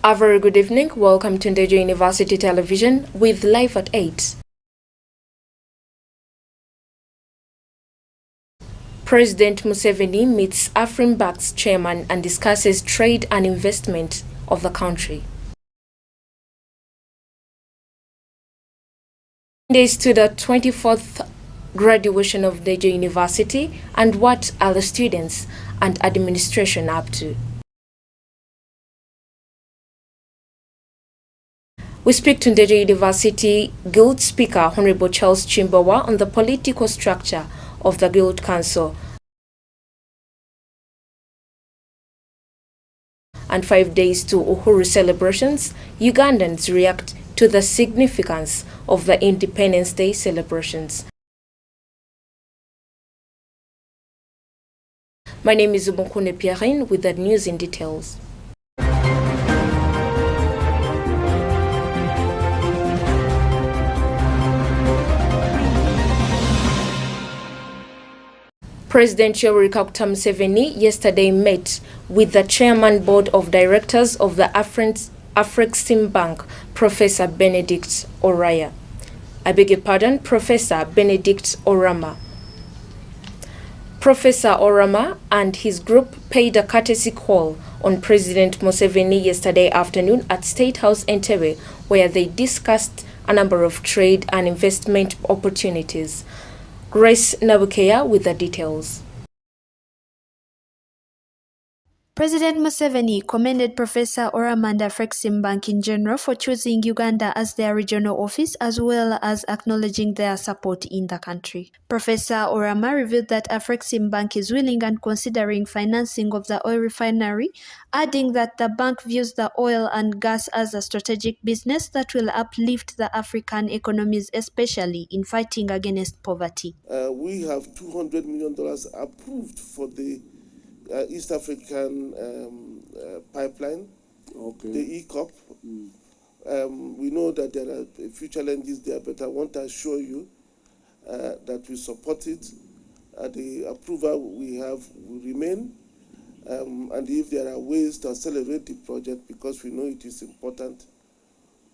A very good evening. Welcome to Ndejje University Television with Live at 8. President Museveni meets Afrinback's chairman and discusses trade and investment of the country. Days to the 24th graduation of Ndejje University, and what are the students and administration up to? We speak to Ndejje University Guild Speaker Honorable Charles Chimbawa on the political structure of the Guild Council. And 5 days to Uhuru celebrations, Ugandans react to the significance of the Independence Day celebrations. My name is Ubunkunde Pierrine with the news in details. President Yoweri Museveni yesterday met with the Chairman Board of Directors of the Afrexim Bank, Professor Benedict Oraya. Professor Benedict Orama. Professor Orama and his group paid a courtesy call on President Museveni yesterday afternoon at State House Entebbe, where they discussed a number of trade and investment opportunities. Grace Nabukeya with the details. President Museveni commended Professor Orama and Afrexim Bank in general for choosing Uganda as their regional office, as well as acknowledging their support in the country. Professor Orama revealed that Afrexim Bank is willing and considering financing of the oil refinery, adding that the bank views the oil and gas as a strategic business that will uplift the African economies, especially in fighting against poverty. We have $200 million approved for the East African pipeline, the ECOP. We know that there are a few challenges there, but I want to assure you that we support it. The approval we have will remain, and if there are ways to accelerate the project, because we know it is important,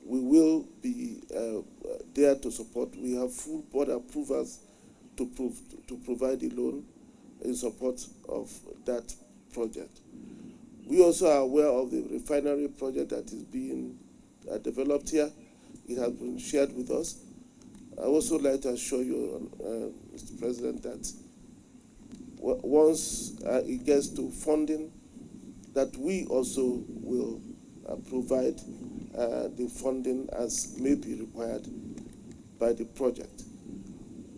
we will be there to support. We have full board approvals to provide the loan in support of that project. We also are aware of the refinery project that is being developed here. It has been shared with us. I also like to assure you, Mr. President, that once it gets to funding, that we also will provide the funding as may be required by the project.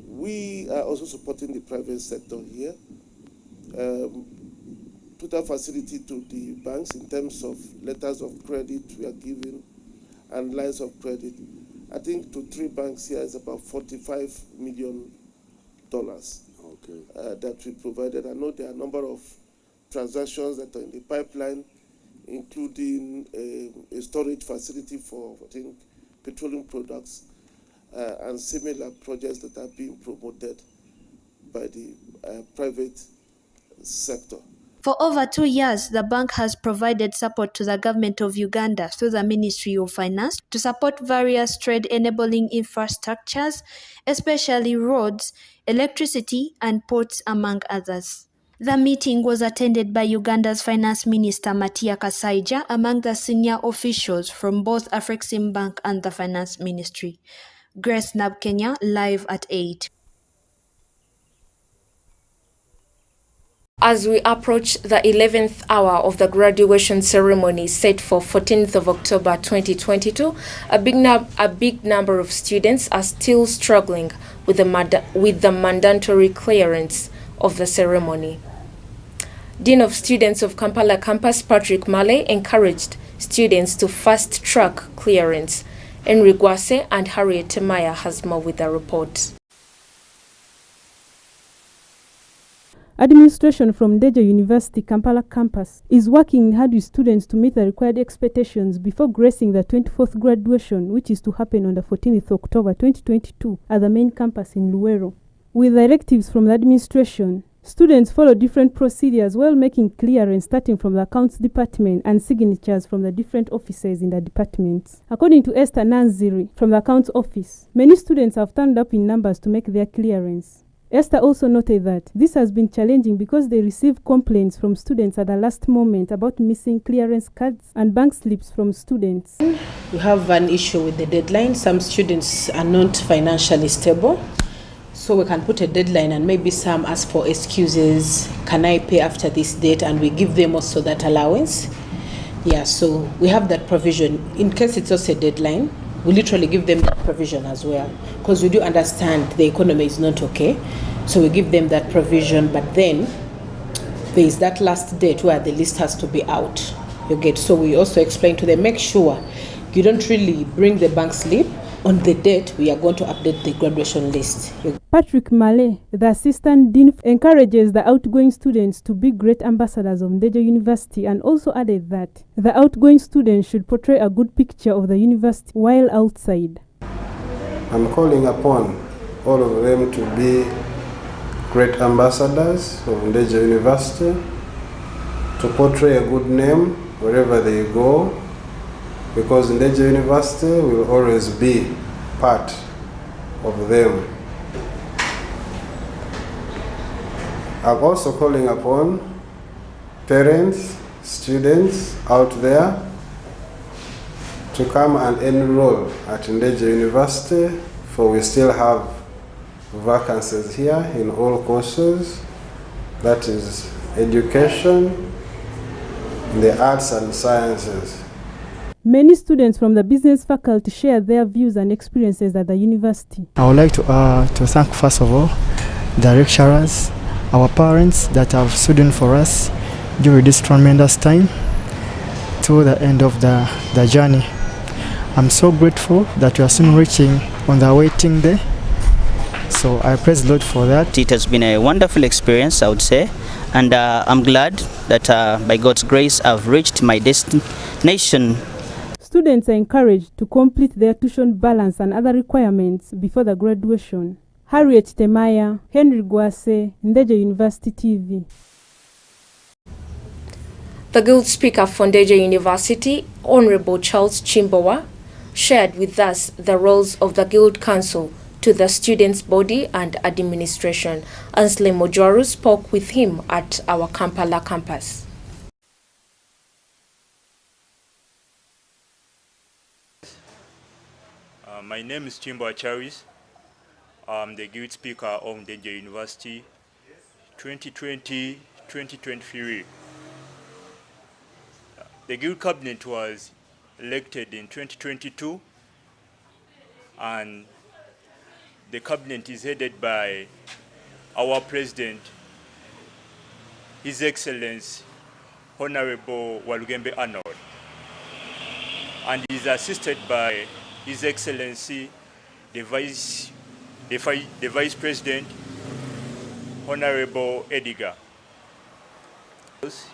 We are also supporting the private sector here. Total facility to the banks in terms of letters of credit we are giving and lines of credit. I think to 3 banks here is about $45 million that we provided. I know there are a number of transactions that are in the pipeline, including a storage facility for, I think, petroleum products and similar projects that are being promoted by the private sector. For over 2 years, the bank has provided support to the government of Uganda through the Ministry of Finance to support various trade-enabling infrastructures, especially roads, electricity, and ports, among others. The meeting was attended by Uganda's Finance Minister Matia Kasaija among the senior officials from both Afrexim Bank and the Finance Ministry. Grace Nabukeya, Live at 8. As we approach the 11th hour of the graduation ceremony set for 14th of October 2022, a big number of students are still struggling with the mandatory clearance of the ceremony. Dean of Students of Kampala Campus Patrick Male encouraged students to fast-track clearance. Gwaase and Harriet Temaya has more with the report. Administration from Ndejje University Kampala campus is working hard with students to meet the required expectations before gracing the 24th graduation, which is to happen on the 14th October 2022 at the main campus in Luwero. With directives from the administration, Students follow different procedures while making clearance, starting from the accounts department and signatures from the different officers in the departments. According to Esther Nanziri from the accounts office, many students have turned up in numbers to make their clearance. Esther also noted that this has been challenging because they receive complaints from students at the last moment about missing clearance cards and bank slips from students. We have an issue with the deadline. Some students are not financially stable. So we can put a deadline and maybe some ask for excuses. Can I pay after this date? And we give them also that allowance. Yeah, so we have that provision. In case it's also a deadline, we literally give them that provision as well. Because we do understand the economy is not okay. So we give them that provision, but then there is that last date where the list has to be out. You get, so we also explain to them, make sure you don't really bring the bank slip on the date we are going to update the graduation list. Patrick Malé, the assistant dean, encourages the outgoing students to be great ambassadors of Ndejje University and also added that the outgoing students should portray a good picture of the university while outside. I'm calling upon all of them to be great ambassadors of Ndejje University, to portray a good name wherever they go, because Ndejje University will always be part of them. I'm also calling upon parents, students out there to come and enroll at Ndejje University, for we still have vacancies here in all courses, that is education, the arts and sciences. Many students from the business faculty share their views and experiences at the university. I would like to thank first of all the lecturers, our parents that have stood in for us during this tremendous time to the end of the journey. I'm so grateful that we are soon reaching on the waiting day. So I praise the Lord for that. It has been a wonderful experience, I would say, and I'm glad that by God's grace I've reached my destination. Students are encouraged to complete their tuition balance and other requirements before the graduation. Harriet Temaya, Henry Gwaase, Ndejje University TV. The Guild Speaker for Ndejje University, Honorable Charles Chimbowa, shared with us the roles of the Guild Council to the students' body and administration. Ansley Mojoru spoke with him at our Kampala campus. My name is Chimbowa Charles. I'm the Guild Speaker of Ndejje University 2020-2023. The Guild Cabinet was elected in 2022, and the Cabinet is headed by our President, His Excellency Honorable Walugembe Arnold, and is assisted by His Excellency the Vice President, Honorable Edgar.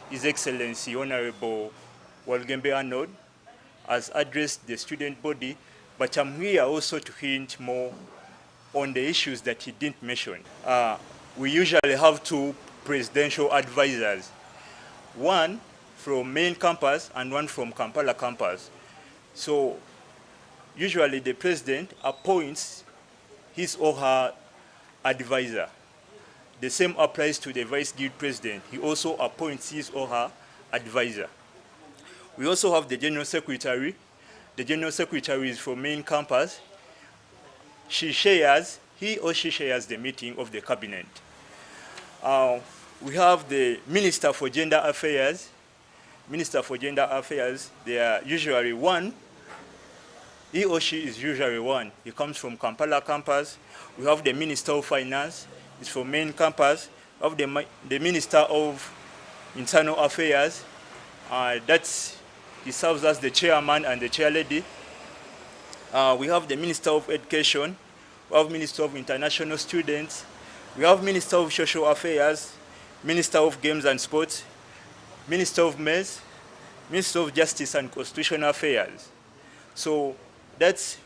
His Excellency Honorable Walugembe Arnold has addressed the student body, but I'm here also to hint more on the issues that he didn't mention. We usually have two presidential advisors, one from main campus and one from Kampala campus. So usually the president appoints his or her advisor. The same applies to the vice guild president. He also appoints his or her advisor. We also have the general secretary. The general secretary is from main campus. He or she shares the meeting of the cabinet. We have the Minister for Gender Affairs. Minister for Gender Affairs, they are usually one. He or she is usually one. He comes from Kampala campus. We have the Minister of Finance, it's from main campus. We have the Minister of Internal Affairs. He serves as the chairman and the chairlady. We have the Minister of Education. We have Minister of International Students. We have Minister of Social Affairs, Minister of Games and Sports, Minister of Maize, Minister of Justice and Constitutional Affairs. So that's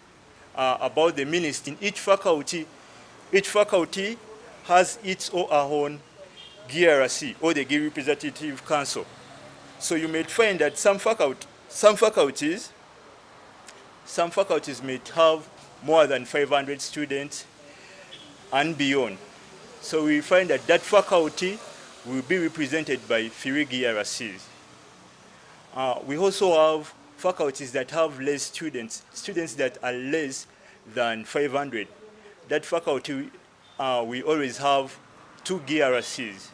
about the minister. In each faculty has its or her own GRC or the Gi Representative Council. So you may find that some faculties may have more than 500 students and beyond. So we find that that faculty will be represented by 3 GRCs. We also have faculties that have less students that are less than 500. That faculty, we always have 2 GRCs.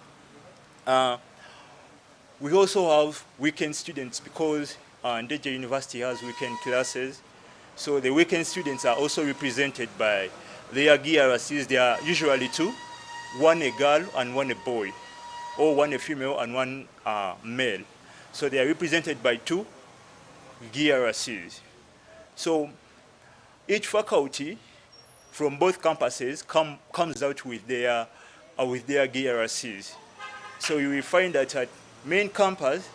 We also have weekend students because Ndejje University has weekend classes. So the weekend students are also represented by their GRCs. They are usually 2, 1 a girl and 1 a boy, or 1 a female and 1 male. So they are represented by 2 GRCs. So each faculty from both campuses comes out with their GRCs. So you will find that at main campus,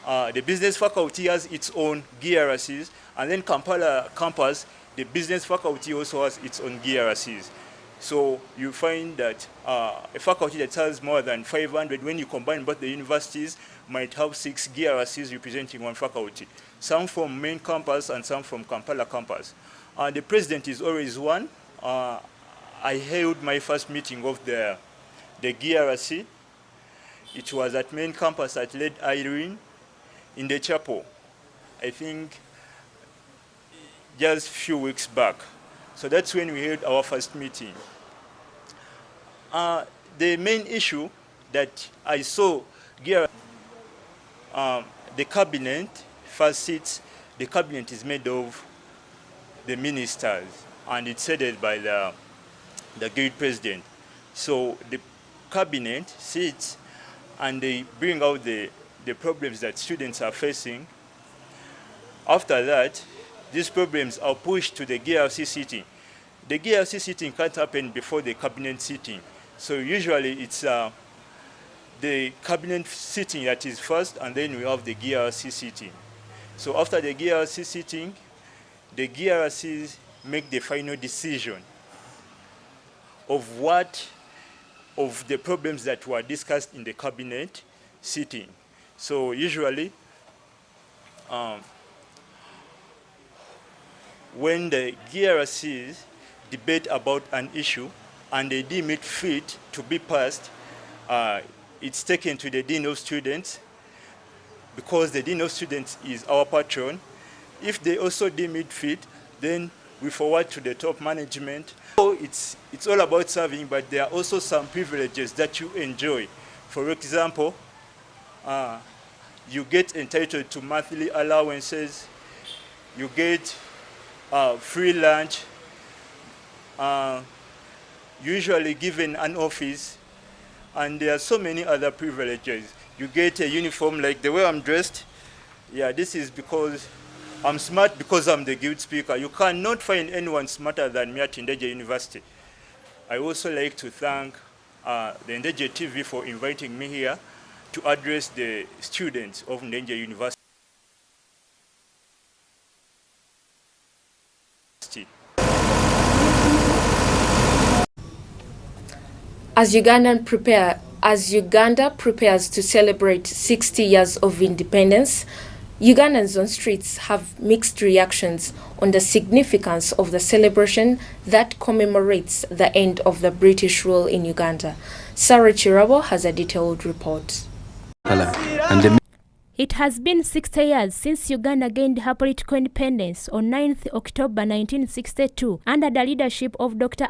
the business faculty has its own GRCs, and then Kampala campus, the business faculty also has its own GRCs. So you find that a faculty that has more than 500, when you combine both the universities, might have 6 GRCs representing one faculty, some from main campus and some from Kampala campus. The president is always one. I held my first meeting of the GRC. It was at main campus at Led Irene in the chapel, I think just a few weeks back. So that's when we held our first meeting. The main issue that I saw here, the cabinet first sits, the cabinet is made of the ministers and it's headed by the great president. So the cabinet sits and they bring out the problems that students are facing. After that, these problems are pushed to the GRC sitting. The GRC sitting can't happen before the cabinet sitting. So usually it's the cabinet sitting that is first, and then we have the GRC sitting. So after the GRC sitting, the GRCs make the final decision of the problems that were discussed in the cabinet sitting. So usually, when the GRCs debate about an issue and they deem it fit to be passed, it's taken to the Dean of Students, because the Dean of Students is our patron. If they also deem it fit, then we forward to the top management. So it's all about serving, but there are also some privileges that you enjoy. For example, you get entitled to monthly allowances, you get free lunch, usually given an office, and there are so many other privileges. You get a uniform like the way I'm dressed. Yeah, this is because I'm smart, because I'm the guild speaker. You cannot find anyone smarter than me at Ndejje University. I also like to thank the Ndejje TV for inviting me here to address the students of Ndejje University. As Uganda prepares to celebrate 60 years of independence, Ugandans on streets have mixed reactions on the significance of the celebration that commemorates the end of the British rule in Uganda. Sarah Chirabo has a detailed report. It has been 60 years since Uganda gained her political independence on 9th October 1962 under the leadership of Dr.